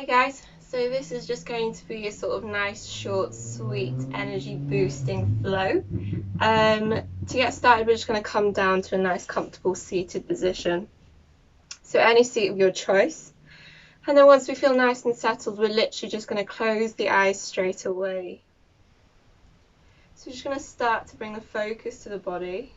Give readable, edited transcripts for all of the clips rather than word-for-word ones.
guys, so this is just going to be a sort of nice, short, sweet, energy boosting flow. To get started, we're just going to come down to a nice, comfortable seated position. So any seat of your choice. And then once we feel nice and settled, we're literally just going to close the eyes straight away. So we're just going to start to bring the focus to the body.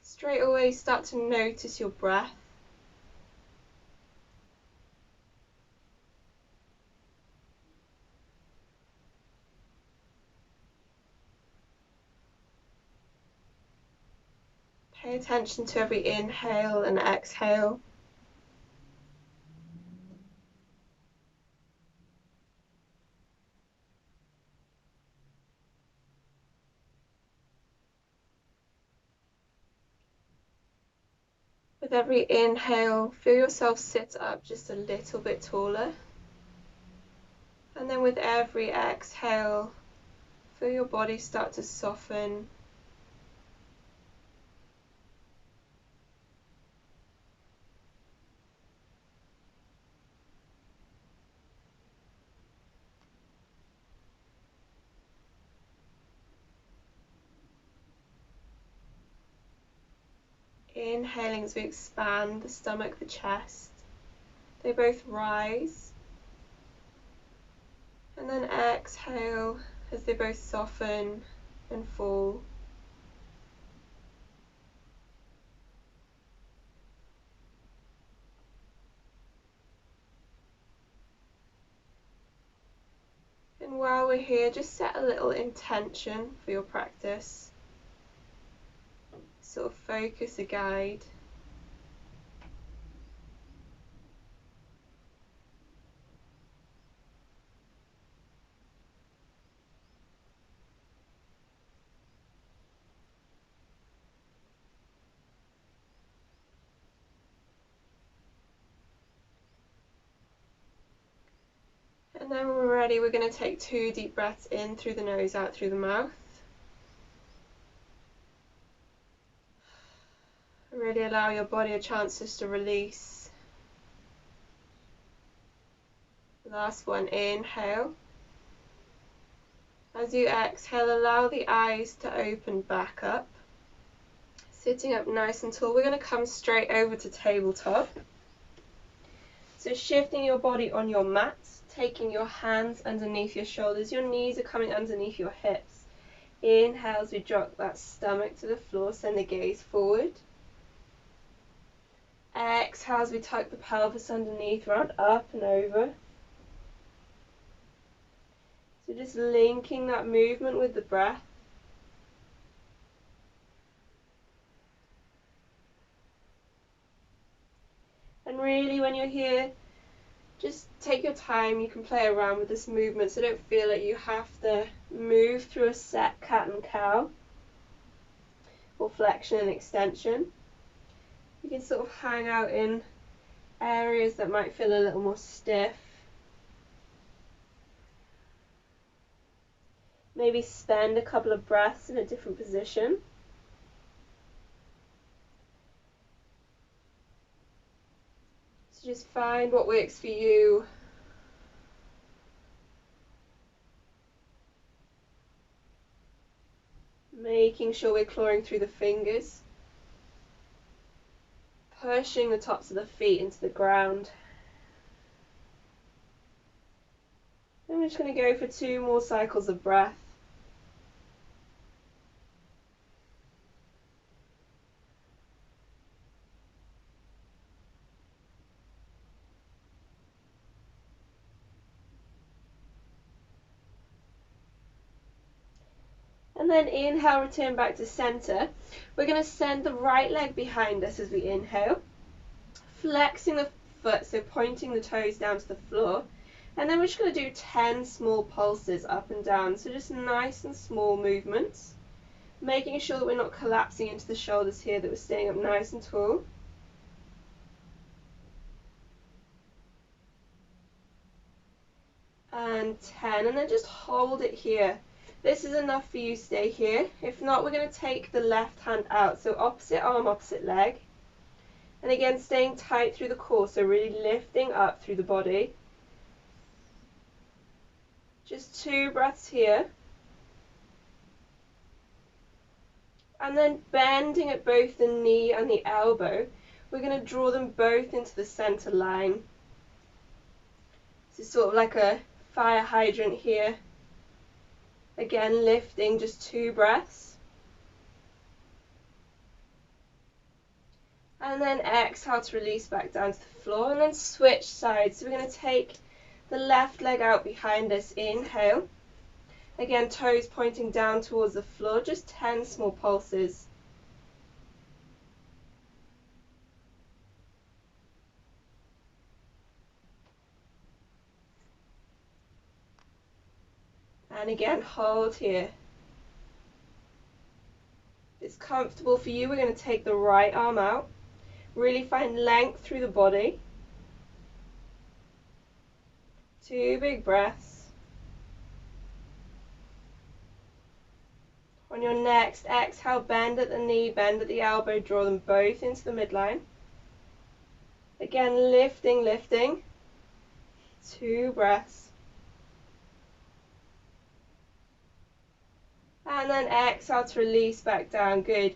Straight away start to notice your breath. Pay attention to every inhale and exhale. With every inhale, feel yourself sit up just a little bit taller. And then with every exhale, feel your body start to soften. Inhaling as we expand the stomach, the chest. They both rise. And then exhale as they both soften and fall. And while we're here, just set a little intention for your practice. Sort of focus, a guide. And then when we're ready, we're going to take 2 deep breaths in through the nose, out through the mouth. Really allow your body a chance just to release. Last one, inhale. As you exhale, allow the eyes to open back up. Sitting up nice and tall, we're going to come straight over to tabletop. So shifting your body on your mat, taking your hands underneath your shoulders, your knees are coming underneath your hips. Inhale as we drop that stomach to the floor, send the gaze forward. Exhale as we tuck the pelvis underneath, round up and over. So just linking that movement with the breath. And really when you're here, just take your time. You can play around with this movement, so don't feel like you have to move through a set cat and cow or flexion and extension. You can sort of hang out in areas that might feel a little more stiff. Maybe spend a couple of breaths in a different position. So just find what works for you. Making sure we're clawing through the fingers. Pushing the tops of the feet into the ground. Then we're just going to go for 2 more cycles of breath. And then inhale, return back to center. We're going to send the right leg behind us as we inhale. Flexing the foot, so pointing the toes down to the floor. And then we're just going to do 10 small pulses up and down. So just nice and small movements. Making sure that we're not collapsing into the shoulders here, that we're staying up nice and tall. And 10. And then just hold it here. this is enough for you, stay here. If not, we're going to take the left hand out, so opposite arm, opposite leg. And again, staying tight through the core, so really lifting up through the body. Just 2 breaths here. And then bending at both the knee and the elbow, we're going to draw them both into the center line. This is sort of like a fire hydrant here. Again, lifting, just 2 breaths. And then exhale to release back down to the floor, and then switch sides. So we're going to take the left leg out behind us, inhale. Again, toes pointing down towards the floor, just 10 small pulses. And again, hold here. If it's comfortable for you, we're going to take the right arm out. Really find length through the body. 2 big breaths. On your next exhale, bend at the knee, bend at the elbow, draw them both into the midline. Again, lifting, lifting. 2 breaths. And then exhale to release back down. Good.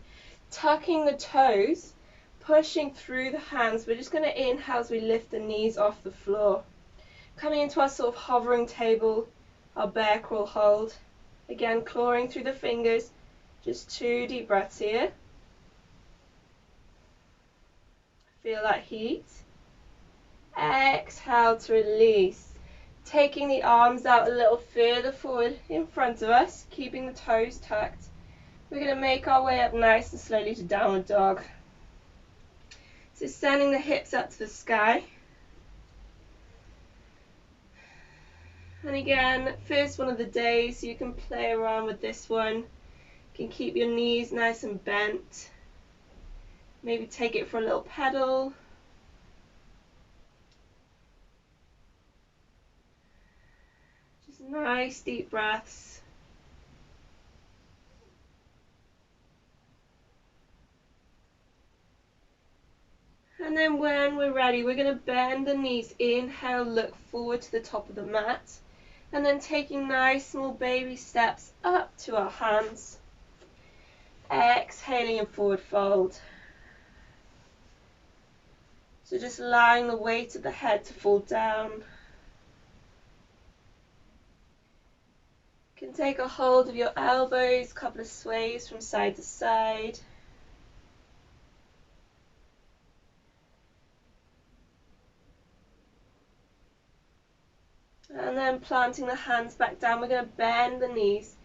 Tucking the toes, pushing through the hands. We're just going to inhale as we lift the knees off the floor. Coming into our sort of hovering table, our bear crawl hold. Again, clawing through the fingers. Just 2 deep breaths here. Feel that heat. Exhale to release. Taking the arms out a little further forward in front of us, keeping the toes tucked. We're going to make our way up nice and slowly to downward dog. So sending the hips up to the sky. And again, first one of the day, so you can play around with this one. You can keep your knees nice and bent. Maybe take it for a little pedal. Just nice deep breaths. And then when we're ready, we're going to bend the knees. Inhale, look forward to the top of the mat. And then taking nice small baby steps up to our hands. Exhaling and forward fold. So just allowing the weight of the head to fall down. You can take a hold of your elbows, a couple of sways from side to side. And then planting the hands back down, we're going to bend the knees,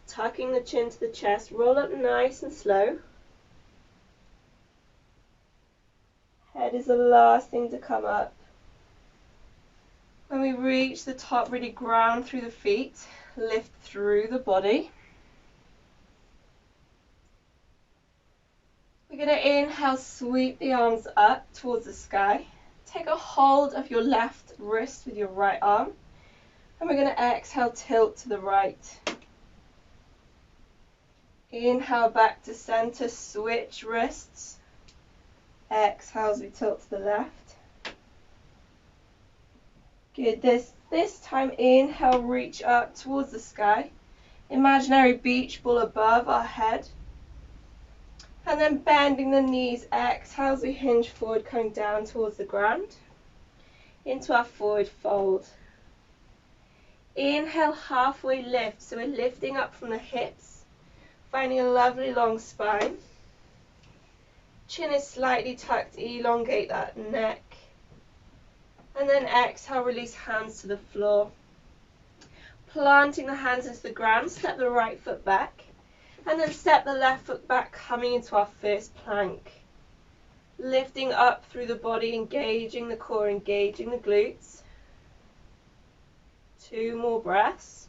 tucking the chin to the chest, roll up nice and slow. Head is the last thing to come up. When we reach the top, really ground through the feet, lift through the body. We're going to inhale, sweep the arms up towards the sky. Take a hold of your left wrist with your right arm. And we're going to exhale, tilt to the right. Inhale back to center, switch wrists. Exhale as we tilt to the left. Good. This time, inhale, reach up towards the sky. Imaginary beach ball above our head. And then bending the knees, exhale as we hinge forward, coming down towards the ground. Into our forward fold. Inhale, halfway lift, so we're lifting up from the hips, finding a lovely long spine. Chin is slightly tucked, elongate that neck. And then exhale, release hands to the floor. Planting the hands into the ground, step the right foot back. And then step the left foot back, coming into our first plank. Lifting up through the body, engaging the core, engaging the glutes. 2 more breaths.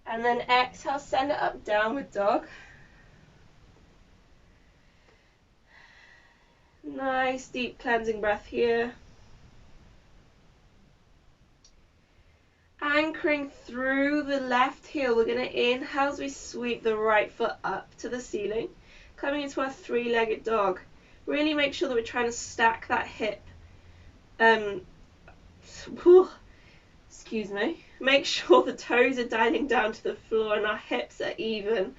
And then exhale, send it up, downward dog. Nice deep cleansing breath here. And Anchoring through the left heel, we're going to inhale as we sweep the right foot up to the ceiling, coming into our three-legged dog. Really make sure that we're trying to stack that hip. Excuse me. Make sure the toes are dialing down to the floor and our hips are even.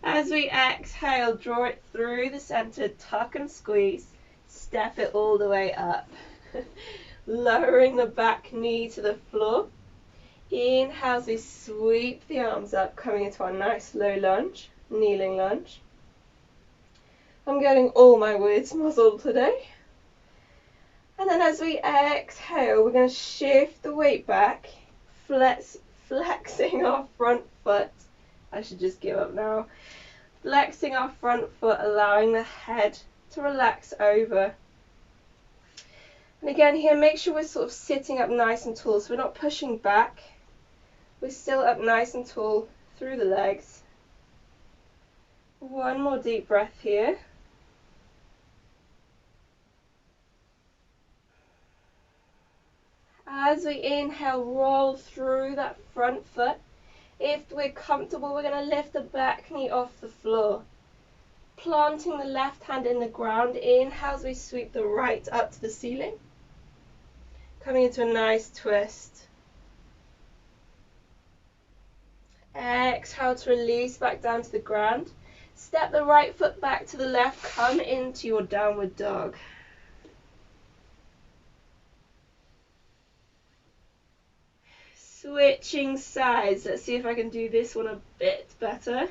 As we exhale, draw it through the center, tuck and squeeze, step it all the way up. Lowering the back knee to the floor. Inhale as we sweep the arms up, coming into our nice low lunge, kneeling lunge. I'm getting all my words muzzled today. And then as we exhale, we're going to shift the weight back, flexing our front foot. I should just give up now. Flexing our front foot, allowing the head to relax over. And again here, make sure we're sort of sitting up nice and tall, so we're not pushing back. We're still up nice and tall through the legs. One more deep breath here. As we inhale, roll through that front foot. If we're comfortable, we're going to lift the back knee off the floor. Planting the left hand in the ground. Inhale as we sweep the right up to the ceiling. Coming into a nice twist. Exhale to release back down to the ground. Step the right foot back to the left. Come into your downward dog. Switching sides. Let's see if I can do this one a bit better.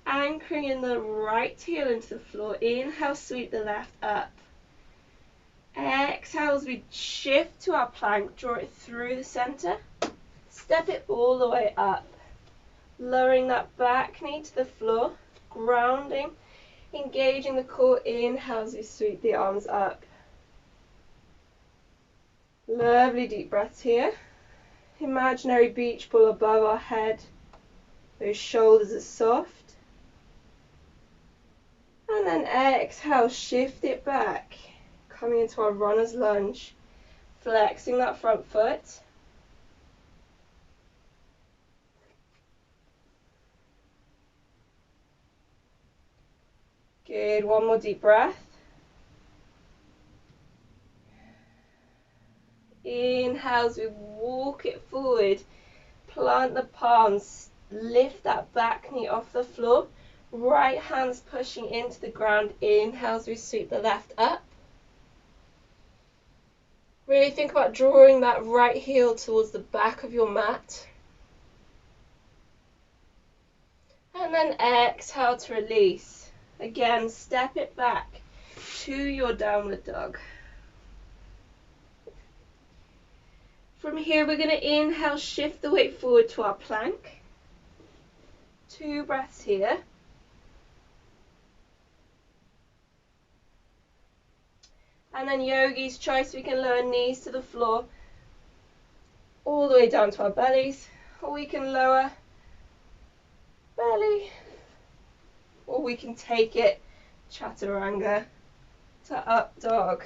Anchoring in the right heel into the floor. Inhale, sweep the left up. Exhale as we shift to our plank. Draw it through the center. Step it all the way up. Lowering that back knee to the floor. Grounding. Engaging the core. Inhale as we sweep the arms up. Lovely deep breaths here. Imaginary beach ball above our head. Those shoulders are soft. And then exhale, shift it back. Coming into our runner's lunge. Flexing that front foot. Good, one more deep breath. Inhale as we walk it forward. Plant the palms. Lift that back knee off the floor. Right hand's pushing into the ground. Inhale as we sweep the left up. Really think about drawing that right heel towards the back of your mat. And then exhale to release. Again, step it back to your downward dog. From here, we're going to inhale, shift the weight forward to our plank. 2 breaths here. And then yogi's choice, we can lower knees to the floor, all the way down to our bellies, or we can lower belly, or we can take it chaturanga to up dog.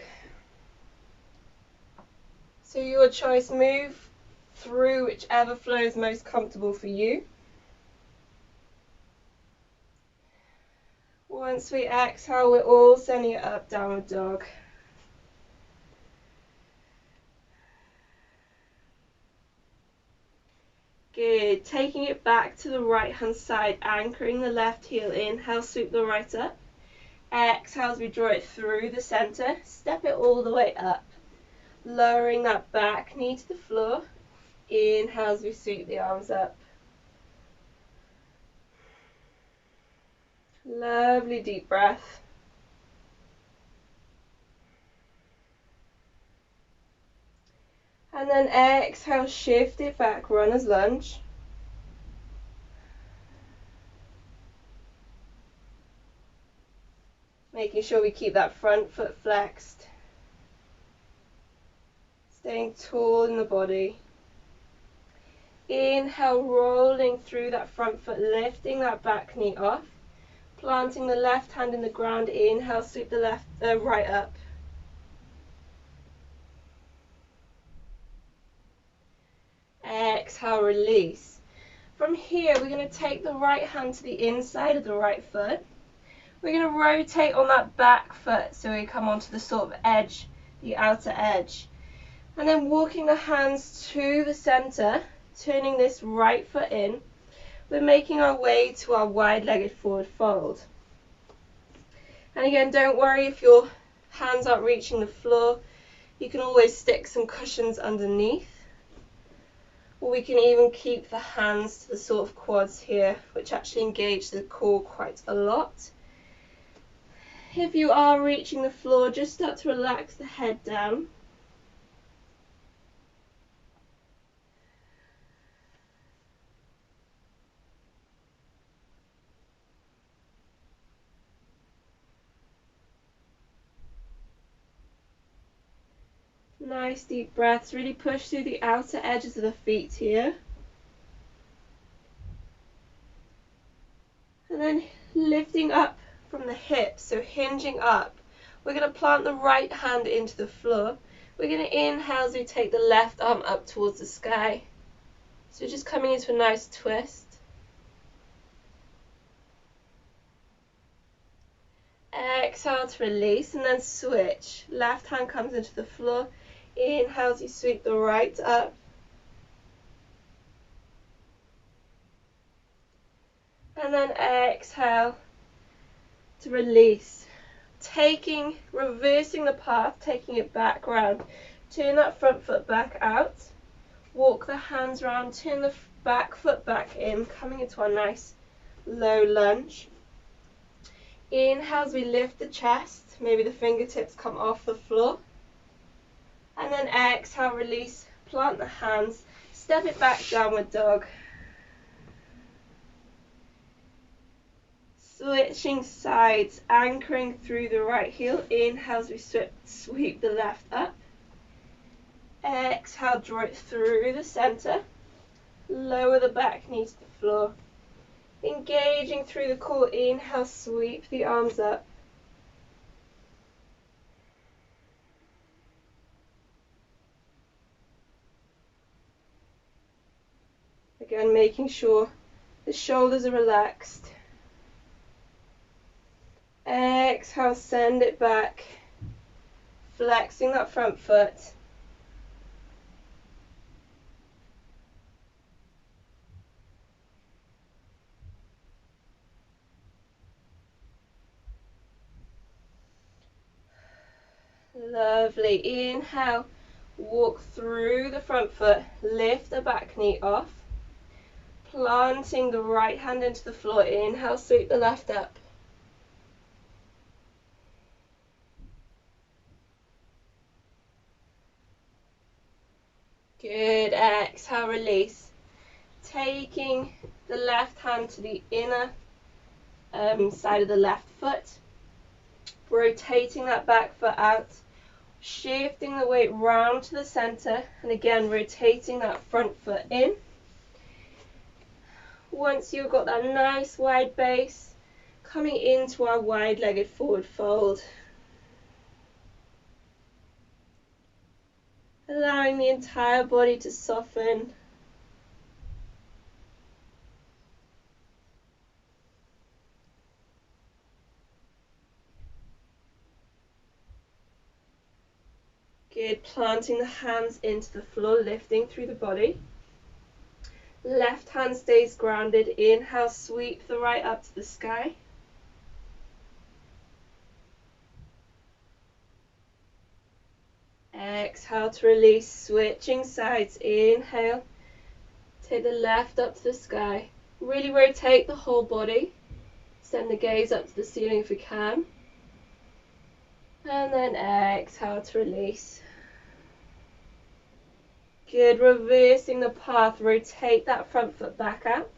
So your choice, move through whichever flows most comfortable for you. Once we exhale, we're all sending it up, downward dog. Good, taking it back to the right hand side, anchoring the left heel, inhale, sweep the right up. Exhale as we draw it through the center, step it all the way up. Lowering that back knee to the floor. Inhale as we sweep the arms up. Lovely deep breath. And then exhale, shift it back, runner's lunge. Making sure we keep that front foot flexed. Staying tall in the body. Inhale, rolling through that front foot, lifting that back knee off. Planting the left hand in the ground. Inhale, sweep the right up. exhale, release. From here, we're going to take the right hand to the inside of the right foot. We're going to rotate on that back foot so we come onto the sort of edge, the outer edge. And then walking the hands to the center, turning this right foot in, we're making our way to our wide-legged forward fold. And again, don't worry if your hands aren't reaching the floor. You can always stick some cushions underneath. Or we can even keep the hands to the sort of quads here, which actually engage the core quite a lot. If you are reaching the floor, just start to relax the head down. Nice deep breaths, really push through the outer edges of the feet here. And then lifting up from the hips, so hinging up. We're going to plant the right hand into the floor. We're going to inhale as we take the left arm up towards the sky. So just coming into a nice twist. Exhale to release and then switch. Left hand comes into the floor. Inhale as you sweep the right up. And then exhale to release. Reversing the path, taking it back round. Turn that front foot back out. Walk the hands round, turn the back foot back in, coming into our nice low lunge. Inhale as we lift the chest, maybe the fingertips come off the floor. And then exhale, release, plant the hands, step it back, downward dog. Switching sides, anchoring through the right heel. Inhale as we sweep the left up. Exhale, draw it through the center. Lower the back knee to the floor. Engaging through the core. Inhale, sweep the arms up. Again, making sure the shoulders are relaxed. Exhale, send it back. Flexing that front foot. Lovely. Inhale, walk through the front foot, lift the back knee off, planting the right hand into the floor. Inhale, sweep the left up. Good. Exhale, release. Taking the left hand to the inner side of the left foot, rotating that back foot out, shifting the weight round to the center, and again rotating that front foot in. Once you've got that nice wide base, coming into our wide-legged forward fold. Allowing the entire body to soften. Good, planting the hands into the floor, lifting through the body. Left hand stays grounded. Inhale, sweep the right up to the sky. Exhale to release, switching sides. Inhale, take the left up to the sky. Really rotate the whole body. Send the gaze up to the ceiling if we can. And then exhale to release. Good, reversing the path, rotate that front foot back out.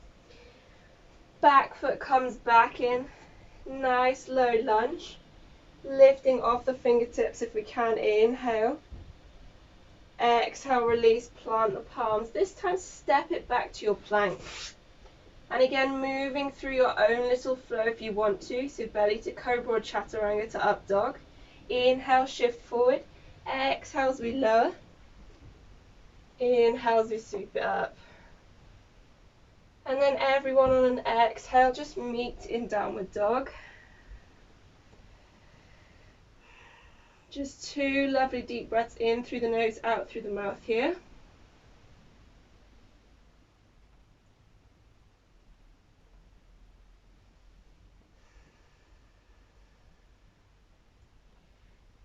Back foot comes back in, nice low lunge. Lifting off the fingertips if we can, inhale. Exhale, release, plant the palms. This time step it back to your plank. And again, moving through your own little flow if you want to. So belly to cobra or chaturanga to up dog. Inhale, shift forward. Exhale as we lower. Inhale as we sweep it up. And then everyone on an exhale, just meet in downward dog. Just 2 lovely deep breaths in through the nose, out through the mouth here.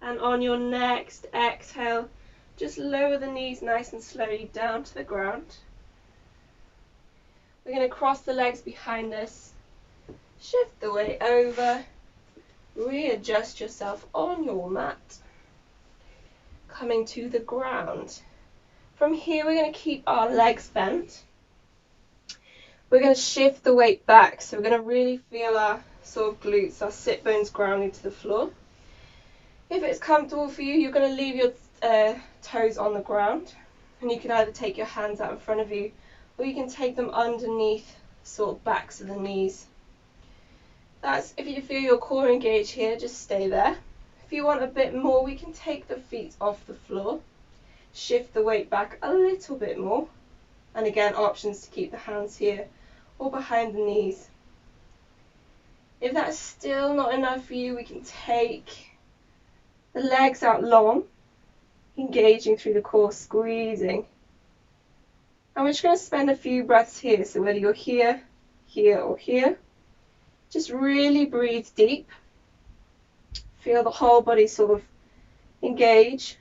And on your next exhale, just lower the knees nice and slowly down to the ground. We're going to cross the legs behind us, shift the weight over, readjust yourself on your mat, coming to the ground. From here, we're going to keep our legs bent. We're going to shift the weight back, so we're going to really feel our sort of glutes, our sit bones grounding to the floor. If it's comfortable for you, you're going to leave your toes on the ground, and you can either take your hands out in front of you, or you can take them underneath, sort of backs of the knees. That's if you feel your core engaged here, just stay there. If you want a bit more, we can take the feet off the floor, shift the weight back a little bit more, and again, options to keep the hands here or behind the knees. If that's still not enough for you, we can take the legs out long, engaging through the core, squeezing. And we're just going to spend a few breaths here, so whether you're here, here or here, just really breathe deep. Feel the whole body sort of engage.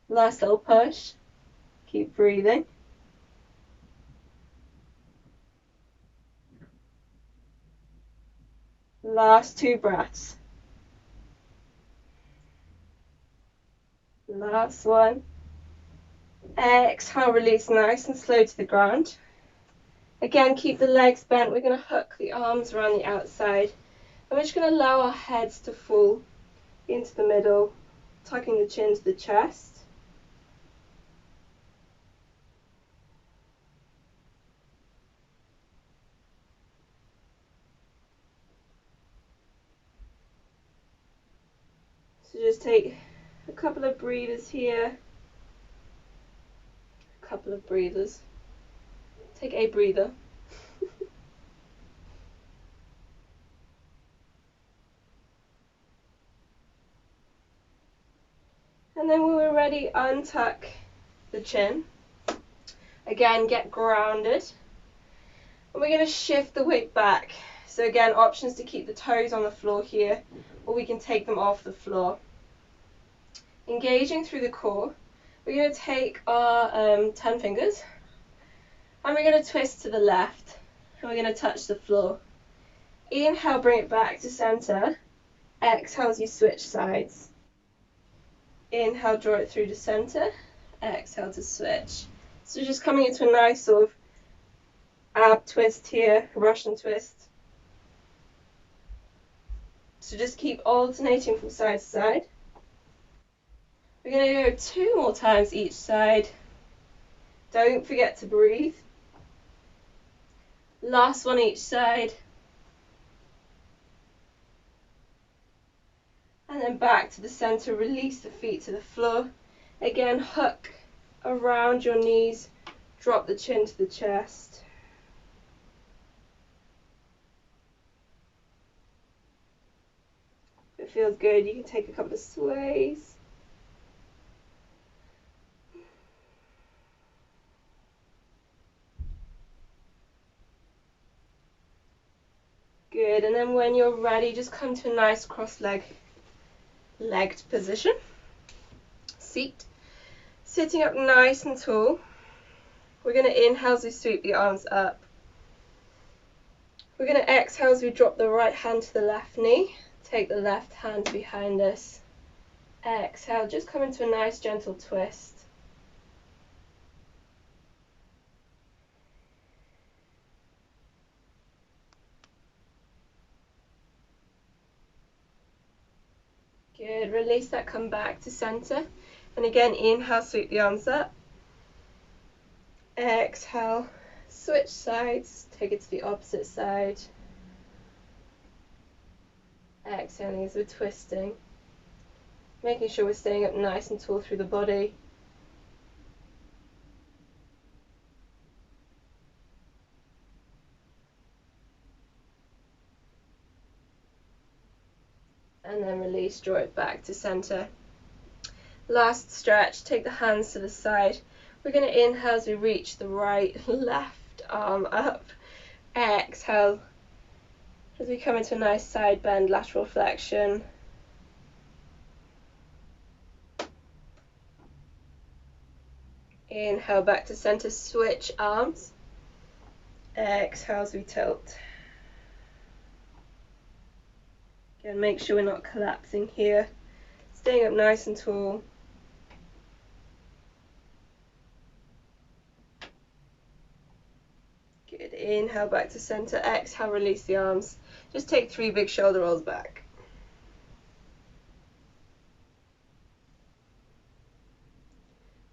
Last little push. Keep breathing. Last 2 breaths. Last one. Exhale, release nice and slow to the ground. Again, keep the legs bent. We're going to hook the arms around the outside. And we're just going to allow our heads to fall into the middle, tucking the chin to the chest. So just take a couple of breathers here. A couple of breathers. Take a breather. And then when we're ready, untuck the chin. Again, get grounded. And we're going to shift the weight back. So again, options to keep the toes on the floor here, or we can take them off the floor. Engaging through the core, we're going to take our 10 fingers, and we're going to twist to the left, and we're going to touch the floor. Inhale, bring it back to center. Exhale as you switch sides. Inhale, draw it through to center. Exhale to switch. So just coming into a nice sort of ab twist here, Russian twist. So just keep alternating from side to side. We're going to go 2 more times each side. Don't forget to breathe. Last one each side. And then back to the center, release the feet to the floor. Again, hook around your knees, drop the chin to the chest. If it feels good, you can take a couple of sways. Good, and then when you're ready, just come to a nice cross-legged position. Seat. Sitting up nice and tall. We're going to inhale as we sweep the arms up. We're going to exhale as we drop the right hand to the left knee. Take the left hand behind us. Exhale, just come into a nice gentle twist. Good, release that, come back to center. And again, inhale, sweep the arms up. Exhale, switch sides, take it to the opposite side. Exhaling as we're twisting. Making sure we're staying up nice and tall through the body. and then release, draw it back to center. Last stretch, take the hands to the side. We're going to inhale as we reach the right, left arm up. Exhale as we come into a nice side bend, lateral flexion. Inhale back to center, switch arms. Exhale as we tilt. Again, make sure we're not collapsing here. Staying up nice and tall. Good. Inhale back to center. Exhale, release the arms. Just take 3 big shoulder rolls back.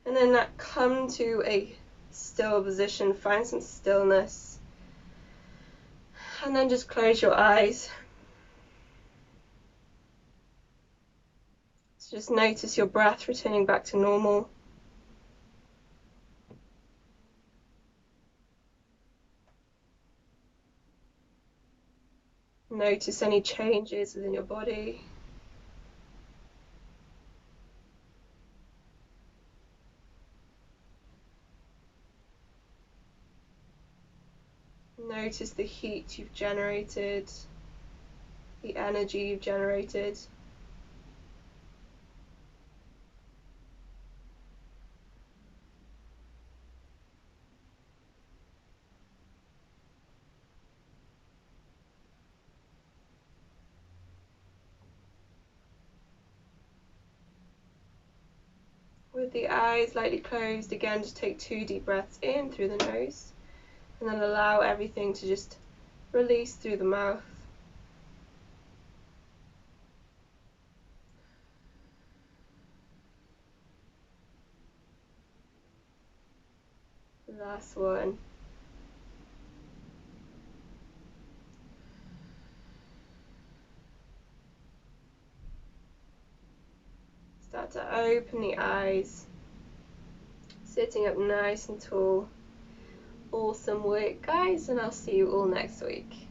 And then come to a still position. Find some stillness. And then just close your eyes. So just notice your breath returning back to normal. Notice any changes within your body. Notice the heat you've generated, the energy you've generated. With the eyes lightly closed, again, just take 2 deep breaths in through the nose, and then allow everything to just release through the mouth. Last one. Start to open the eyes, sitting up nice and tall. Awesome work, guys, and I'll see you all next week.